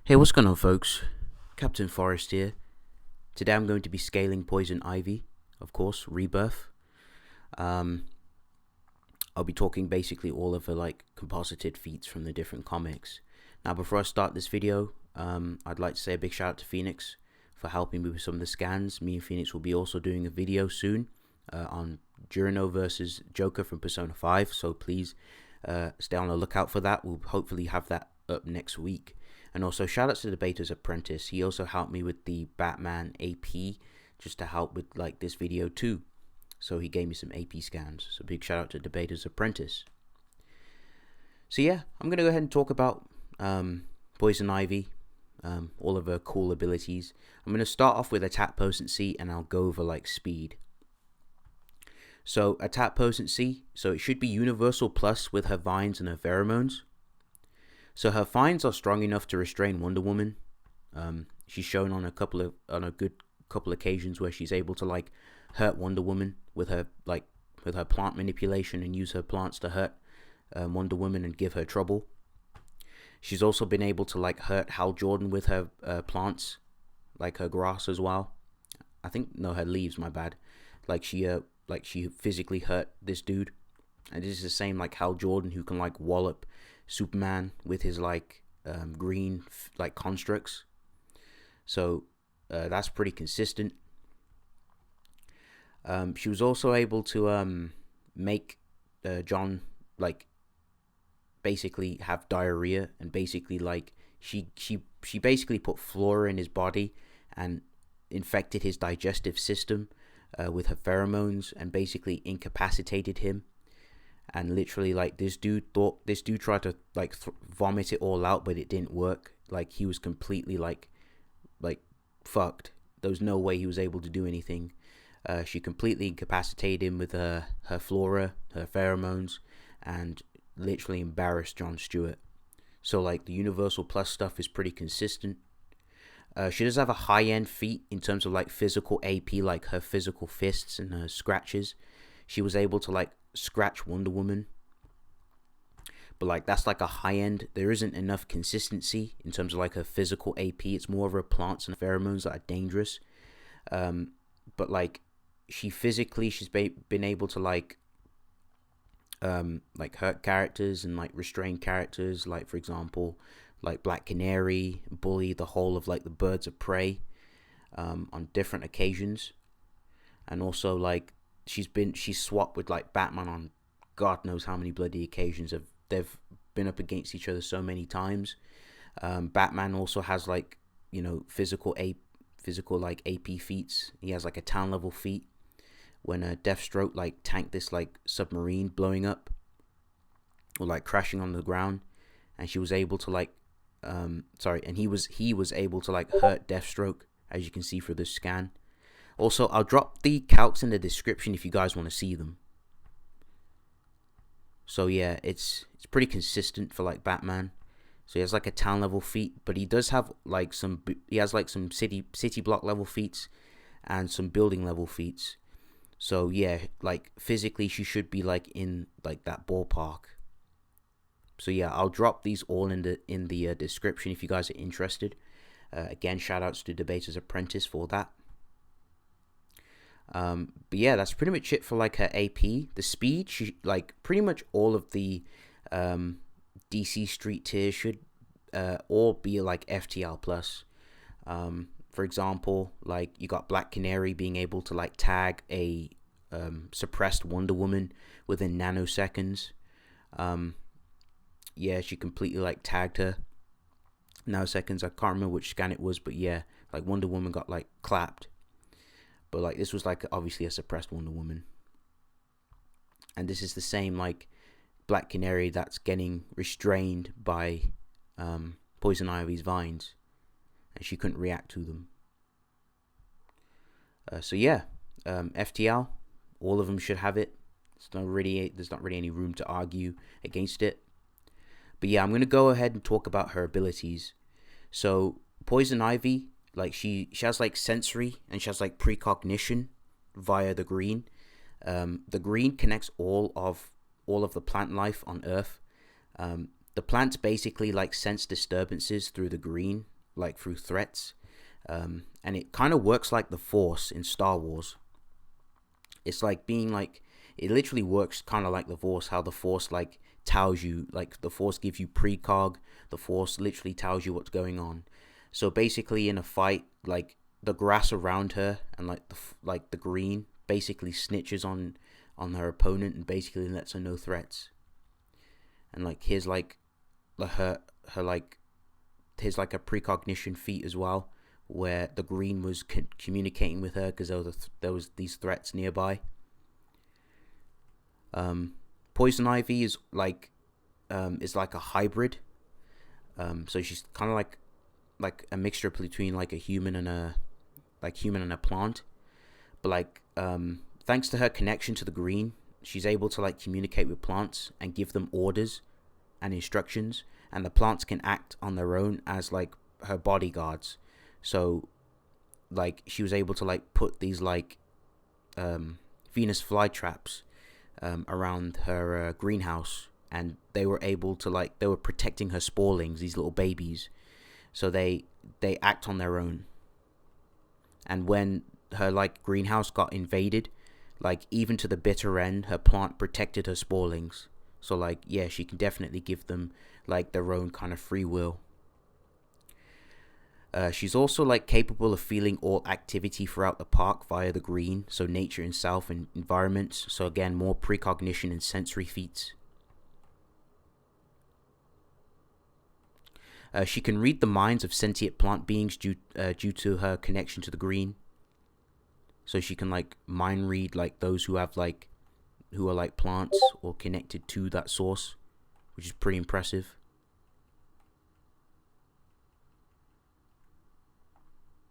Hey, what's going on, folks? Captain Forest here. Today I'm going to be scaling Poison Ivy, of course, Rebirth. Um, I'll be talking basically all of the composited feats from the different comics. Now, before I start this video, I'd like to say a big shout out to Phoenix for helping me with some of the scans. Me and Phoenix will be also doing a video soon on Jurno versus Joker from Persona 5, so please stay on the lookout for that. We'll hopefully have that up next week. And also shout out to the Debater's Apprentice. He also helped me with the Batman AP just to help with this video too. So he gave me some AP scans. So big shout out to Debater's Apprentice. So yeah, I'm going to go ahead and talk about Poison Ivy, all of her cool abilities. I'm going to start off with attack potency and I'll go over speed. So attack potency, so it should be universal plus with her vines and her pheromones. So her vines are strong enough to restrain Wonder Woman. She's shown on a good couple occasions where she's able to hurt Wonder Woman with her plant manipulation and use her plants to hurt Wonder Woman and give her trouble. She's also been able to hurt Hal Jordan with her plants, like her grass as well. I think no, her leaves. My bad. She physically hurt this dude, and this is the same Hal Jordan who can wallop Superman with his green constructs. So that's pretty consistent. She was also able to make John basically have diarrhea, and basically she basically put flora in his body and infected his digestive system with her pheromones and basically incapacitated him. And literally this dude tried to vomit it all out, but it didn't work. He was completely fucked. There was no way he was able to do anything. She completely incapacitated him with her flora, her pheromones, and literally embarrassed Jon Stewart. So the universal plus stuff is pretty consistent. She does have a high-end feat in terms of physical AP, her physical fists and her scratches. She was able to scratch Wonder Woman, but that's a high end. There isn't enough consistency in terms of her physical AP. It's more of her plants and pheromones that are dangerous. But she's been able to hurt characters and restrain characters, for example Black Canary, bully the whole of the Birds of Prey on different occasions. And also she's swapped with Batman on God knows how many bloody occasions. They've been up against each other so many times. Batman also has physical AP feats. He has a town level feat when Deathstroke tanked this submarine blowing up or crashing on the ground, and she was able to he was able to hurt Deathstroke, as you can see through this scan. Also, I'll drop the calcs in the description if you guys want to see them. So yeah, it's pretty consistent for Batman. So he has a town level feat, but he does have some city block level feats and some building level feats. So yeah, physically she should be in that ballpark. So yeah, I'll drop these all in the description if you guys are interested. Again, shout outs to Debater's Apprentice for that. But yeah, that's pretty much it for her AP. The speed, she pretty much all of the DC Street tiers should all be FTL plus. For example, you got Black Canary being able to tag a suppressed Wonder Woman within nanoseconds. Yeah, she completely tagged her nanoseconds. I can't remember which scan it was, but yeah, Wonder Woman got clapped. But this was obviously a suppressed Wonder Woman. And this is the same Black Canary that's getting restrained by Poison Ivy's vines, and she couldn't react to them. So yeah, FTL, all of them should have it. There's not really any room to argue against it. But yeah, I'm gonna go ahead and talk about her abilities. So Poison Ivy, she has sensory, and she has precognition via the green. The green connects all of the plant life on Earth. The plants basically sense disturbances through the green like through threats. And it kind of works like the Force in Star Wars. It's like being like, it literally works kind of like the Force, how the Force like tells you, like the Force gives you precog, the Force literally tells you what's going on. So basically in a fight, like the grass around her and like the green basically snitches on her opponent and basically lets her know threats. And like here's like her like here's like a precognition feat as well, where the green was communicating with her because there was these threats nearby. Poison ivy is like a hybrid. So she's kind of like a mixture between like a human and a plant. But like thanks to her connection to the green, she's able to like communicate with plants and give them orders and instructions, and the plants can act on their own as like her bodyguards. So like she was able to like put these like Venus flytraps around her greenhouse, and they were able to like, they were protecting her sporelings, these little babies, so they act on their own. And when her like greenhouse got invaded, like even to the bitter end, her plant protected her sporelings. So like, yeah, she can definitely give them like their own kind of free will. She's also like capable of feeling all activity throughout the park via the green, so nature itself and environments. So again, more precognition and sensory feats. She can read the minds of sentient plant beings due to her connection to the green. So she can like mind read like those who are like plants or connected to that source, which is pretty impressive.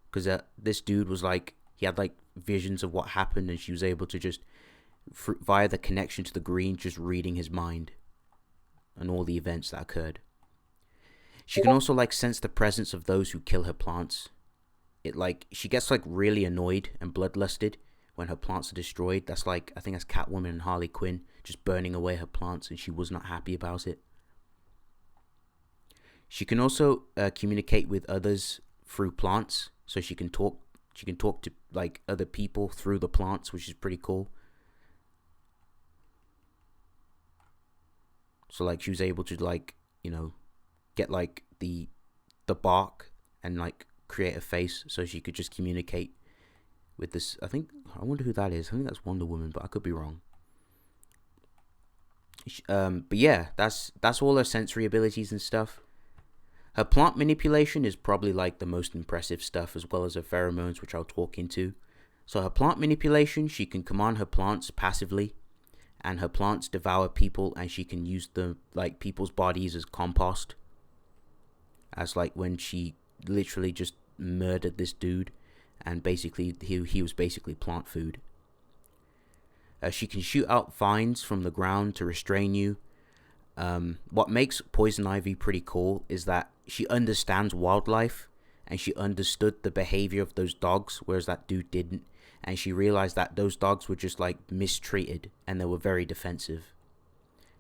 Because this dude was like, he had like visions of what happened, and she was able to just via the connection to the green, just reading his mind and all the events that occurred. She can also like sense the presence of those who kill her plants. It like, she gets like really annoyed and bloodlusted when her plants are destroyed. That's like, I think that's Catwoman and Harley Quinn just burning away her plants, and she was not happy about it. She can also communicate with others through plants, so she can talk to like other people through the plants, which is pretty cool. So like she was able to like, you know, get like the bark and like create a face, so she could just communicate with this. I wonder who that is. I think that's Wonder Woman, but I could be wrong. But yeah, that's all her sensory abilities and stuff. Her plant manipulation is probably like the most impressive stuff, as well as her pheromones, which I'll talk into. So her plant manipulation, she can command her plants passively, and her plants devour people, and she can use the like people's bodies as compost. As like when she literally just murdered this dude, and basically he was basically plant food. She can shoot out vines from the ground to restrain you. What makes poison ivy pretty cool is that she understands wildlife, and she understood the behavior of those dogs, whereas that dude didn't. And she realized that those dogs were just like mistreated, and they were very defensive.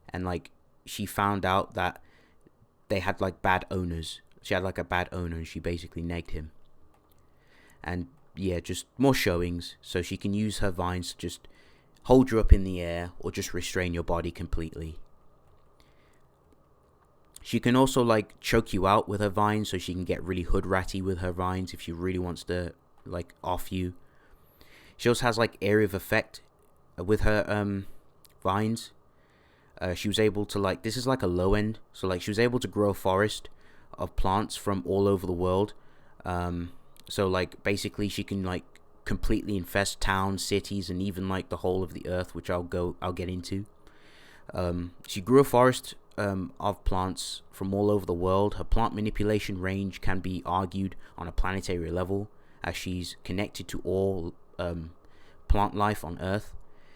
And like she found out that they had like bad owners. She had like a bad owner, and she basically negged him. And yeah, just more showings. So she can use her vines to just hold you up in the air, or just restrain your body completely. She can also like choke you out with her vines, so she can get really hood ratty with her vines if she really wants to like off you. She also has like area of effect with her vines. She was able to like, this is like a low end, so like she was able to grow a forest of plants from all over the world. So like basically she can like completely infest towns, cities, and even like the whole of the earth, which I'll get into. She grew a forest of plants from all over the world. Her plant manipulation range can be argued on a planetary level, as she's connected to all plant life on Earth.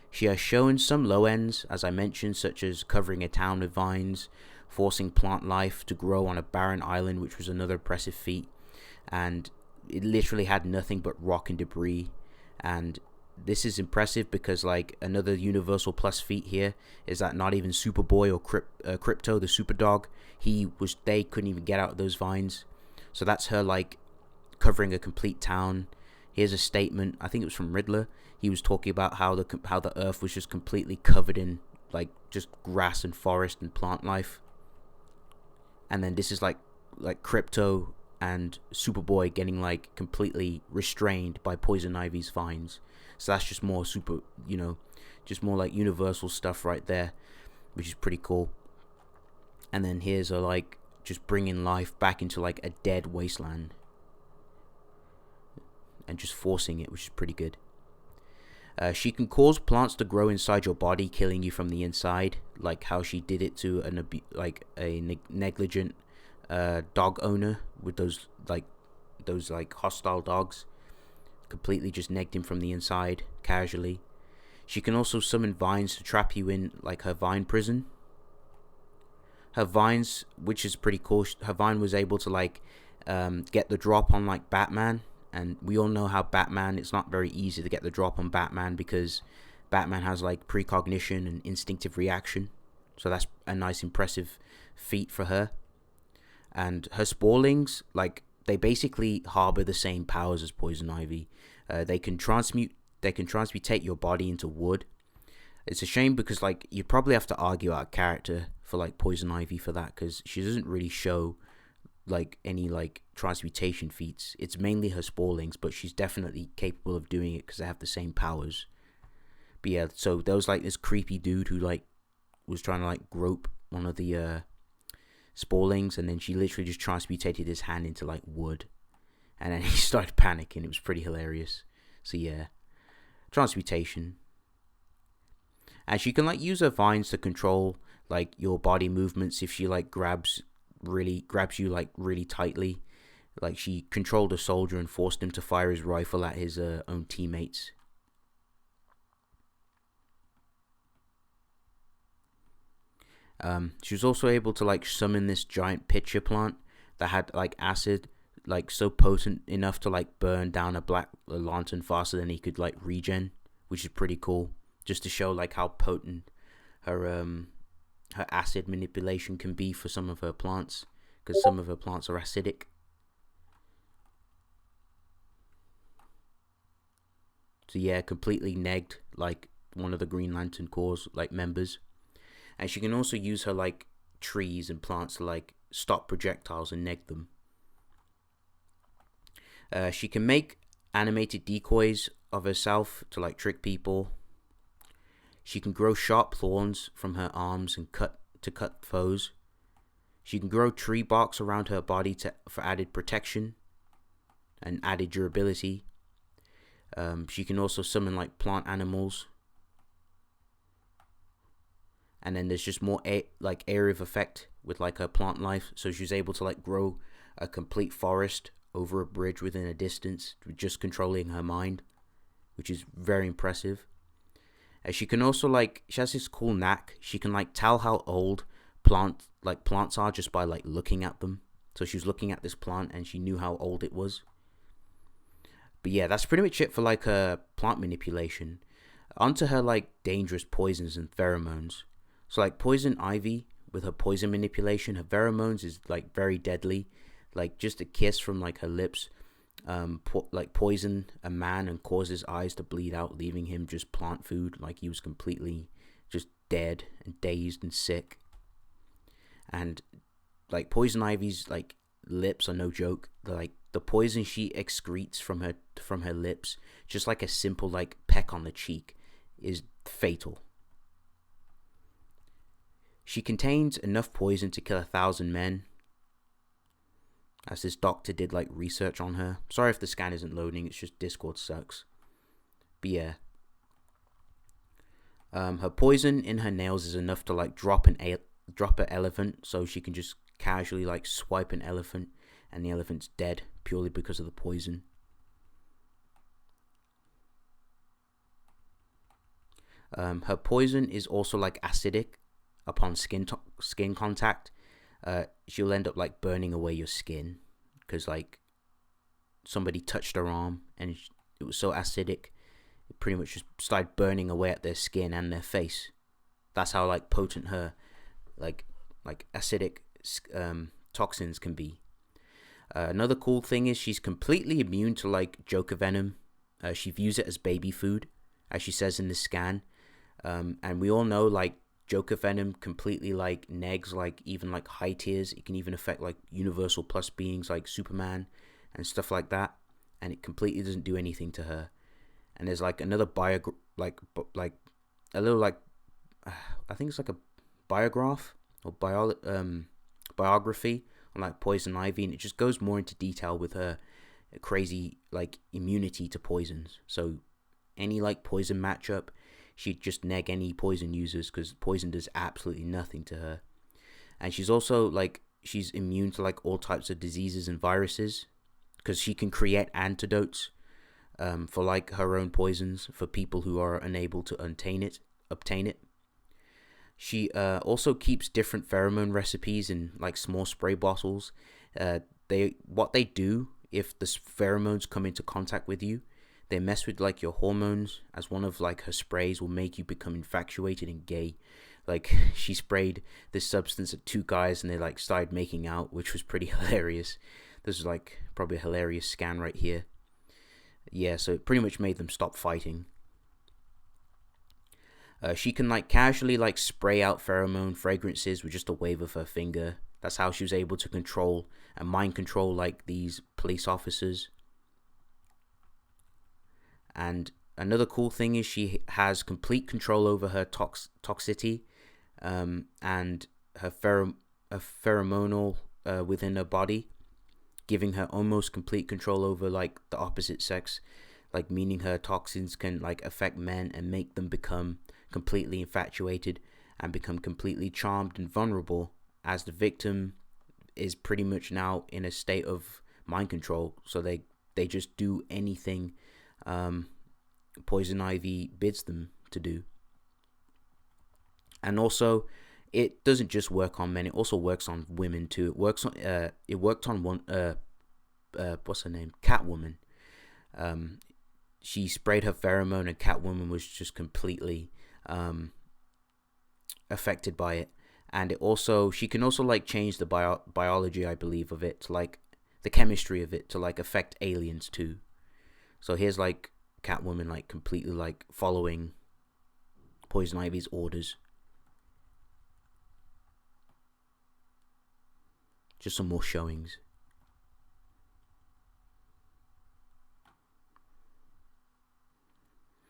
She has shown some low ends, as I mentioned, such as covering a town with vines, forcing plant life to grow on a barren island, which was another impressive feat. And it literally had nothing but rock and debris. And this is impressive because like another universal plus feat here is that not even Superboy or Crypto the Superdog, they couldn't even get out of those vines. So that's her like covering a complete town. Here's a statement, I think it was from Riddler. He was talking about how the earth was just completely covered in like just grass and forest and plant life. And then this is like Crypto and Superboy getting like completely restrained by Poison Ivy's vines. So that's just more just more like universal stuff right there, which is pretty cool. And then here's a like just bringing life back into like a dead wasteland and just forcing it, which is pretty good. She can cause plants to grow inside your body, killing you from the inside, like how she did it to a negligent dog owner with those hostile dogs. Completely just negged him from the inside casually. She can also summon vines to trap you in like her vine prison. Her vines, which is pretty cool, her vine was able to like get the drop on like Batman. And we all know how Batman, it's not very easy to get the drop on Batman because Batman has like precognition and instinctive reaction. So that's a nice impressive feat for her. And her Sporlings, like, they basically harbor the same powers as Poison Ivy. They can transmutate your body into wood. It's a shame because like you'd probably have to argue out a character for like Poison Ivy for that, because she doesn't really show like any like transmutation feats. It's mainly her Sporlings, but she's definitely capable of doing it because they have the same powers. But yeah, so there was like this creepy dude who like was trying to like grope one of the Sporlings, and then she literally just transmutated his hand into like wood, and then he started panicking. It was pretty hilarious. So yeah, transmutation. And she can like use her vines to control like your body movements if she like grabs you like really tightly. Like she controlled a soldier and forced him to fire his rifle at his own teammates. She was also able to like summon this giant pitcher plant that had like acid like so potent enough to like burn down a black lantern faster than he could like regen, which is pretty cool, just to show like how potent her acid manipulation can be for some of her plants, because some of her plants are acidic. So yeah, completely negged like one of the Green Lantern Corps like members. And she can also use her like trees and plants to like stop projectiles and neg them. She can make animated decoys of herself to like trick people. She can grow sharp thorns from her arms and cut foes. She can grow tree barks around her body for added protection and added durability. She can also summon like plant animals. And then there's just more area of effect with like her plant life. So she's able to like grow a complete forest over a bridge within a distance, just controlling her mind, which is very impressive. She can also like, she has this cool knack. She can like tell how old plants are just by like looking at them. So she was looking at this plant and she knew how old it was. But yeah, that's pretty much it for like her plant manipulation. Onto her like dangerous poisons and pheromones. So like Poison Ivy, with her poison manipulation, her pheromones is like very deadly. Like just a kiss from like her lips poison a man and cause his eyes to bleed out, leaving him just plant food, like he was completely just dead and dazed and sick. And like Poison Ivy's like lips are no joke. Like the poison she excretes from her lips, just like a simple like peck on the cheek, is fatal. She contains enough poison to kill 1,000 men, as this doctor did like research on her. Sorry if the scan isn't loading, it's just Discord sucks. But yeah, her poison in her nails is enough to like drop an elephant, so she can just casually like swipe an elephant and the elephant's dead purely because of the poison. Her poison is also like acidic upon skin contact. She'll end up like burning away your skin because like somebody touched her arm and it was so acidic, it pretty much just started burning away at their skin and their face. That's how like potent her like acidic toxins can be. Another cool thing is she's completely immune to like Joker venom. She views it as baby food, as she says in the scan. And we all know like Joker venom completely like negs like even like high tiers. It can even affect like universal plus beings like Superman and stuff like that. And it completely doesn't do anything to her. And there's like another like a little like I think it's like a biograph or biography on like Poison Ivy, and it just goes more into detail with her crazy like immunity to poisons. So any like poison matchup, she'd just neg any poison users because poison does absolutely nothing to her. And she's also like she's immune to like all types of diseases and viruses because she can create antidotes for like her own poisons for people who are unable to obtain it. She also keeps different pheromone recipes in like small spray bottles. What they do if the pheromones come into contact with you, they mess with like your hormones, as one of like her sprays will make you become infatuated and gay. Like she sprayed this substance at 2 guys and they like started making out, which was pretty hilarious. This is like probably a hilarious scan right here. Yeah, so it pretty much made them stop fighting. She can like casually like spray out pheromone fragrances with just a wave of her finger. That's how she was able to control and mind control like these police officers. And another cool thing is she has complete control over her toxicity and her pheromonal within her body, giving her almost complete control over like the opposite sex, like meaning her toxins can like affect men and make them become completely infatuated and become completely charmed and vulnerable, as the victim is pretty much now in a state of mind control. So they just do anything Poison Ivy bids them to do. And also it doesn't just work on men, it also works on women too. It worked on one what's her name, Catwoman. She sprayed her pheromone and Catwoman was just completely affected by it. And it also, she can also like change the biology, I believe, of it to like the chemistry of it to like affect aliens too. So here's like Catwoman like completely like following Poison Ivy's orders. Just some more showings.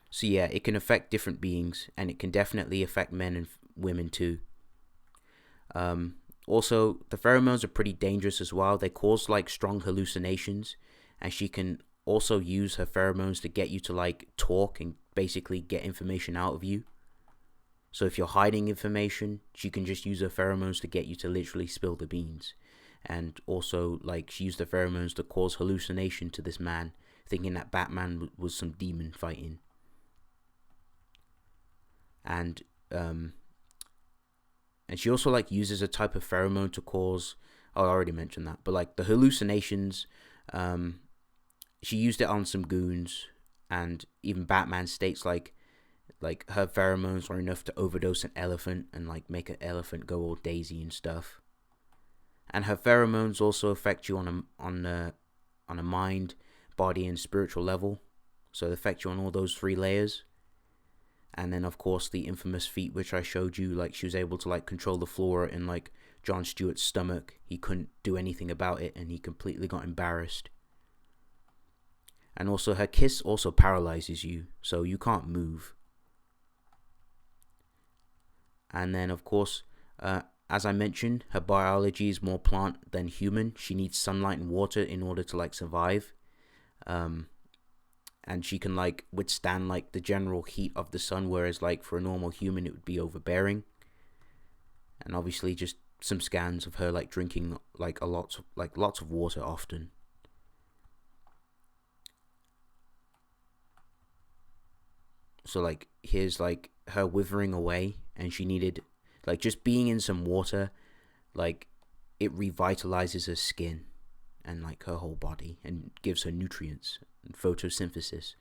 So yeah, it can affect different beings, and it can definitely affect men and women too. Also, the pheromones are pretty dangerous as well. They cause like strong hallucinations, and she can also use her pheromones to get you to like talk and basically get information out of you. So if you're hiding information, she can just use her pheromones to get you to literally spill the beans. And also like she used the pheromones to cause hallucination to this man, thinking that Batman was some demon fighting. And she also like uses a type of pheromone to cause, I already mentioned that, but like the hallucinations, she used it on some goons, and even Batman states like her pheromones are enough to overdose an elephant and like make an elephant go all daisy and stuff. And her pheromones also affect you on a mind, body, and spiritual level. So they affect you on all those 3 layers. And then of course the infamous feat which I showed you, like she was able to like control the flora in like Jon Stewart's stomach. He couldn't do anything about it and he completely got embarrassed. And also her kiss also paralyzes you, so you can't move. And then of course, as I mentioned, her biology is more plant than human. She needs sunlight and water in order to like survive. And she can like withstand like the general heat of the sun, whereas like for a normal human it would be overbearing. And obviously just some scans of her like drinking like lots of water often. So like here's like her withering away, and she needed like just being in some water, like it revitalizes her skin and like her whole body and gives her nutrients and photosynthesis.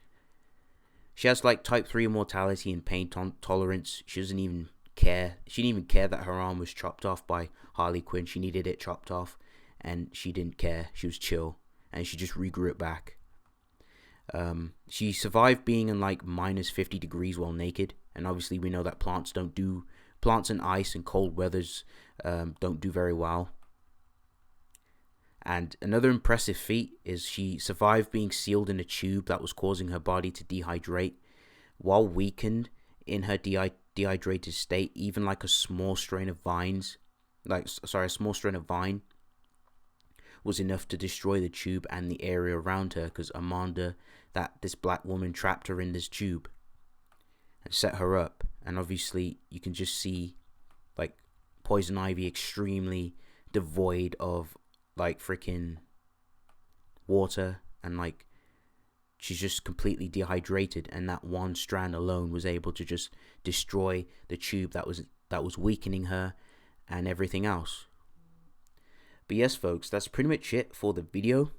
She has like type 3 immortality and pain tolerance. She doesn't even care. She didn't even care that her arm was chopped off by Harley Quinn. She needed it chopped off, and she didn't care. She was chill, and she just regrew it back. She survived being in like minus 50 degrees while naked, and obviously we know that plants in ice and cold weathers don't do very well. And another impressive feat is she survived being sealed in a tube that was causing her body to dehydrate. While weakened in her dehydrated state, even like a small strain of vine was enough to destroy the tube and the area around her, because Amanda, this black woman, trapped her in this tube and set her up. And obviously you can just see like poison ivy extremely devoid of like freaking water, and like she's just completely dehydrated, and that one strand alone was able to just destroy the tube that was weakening her and everything else. But yes, folks, that's pretty much it for the video.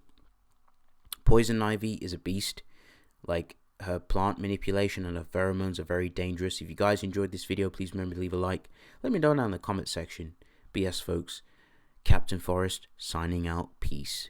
Poison ivy is a beast. Like, her plant manipulation and her pheromones are very dangerous. If you guys enjoyed this video, please remember to leave a like. Let me know down in the comment section. But yes, folks, Captain Forest signing out. Peace.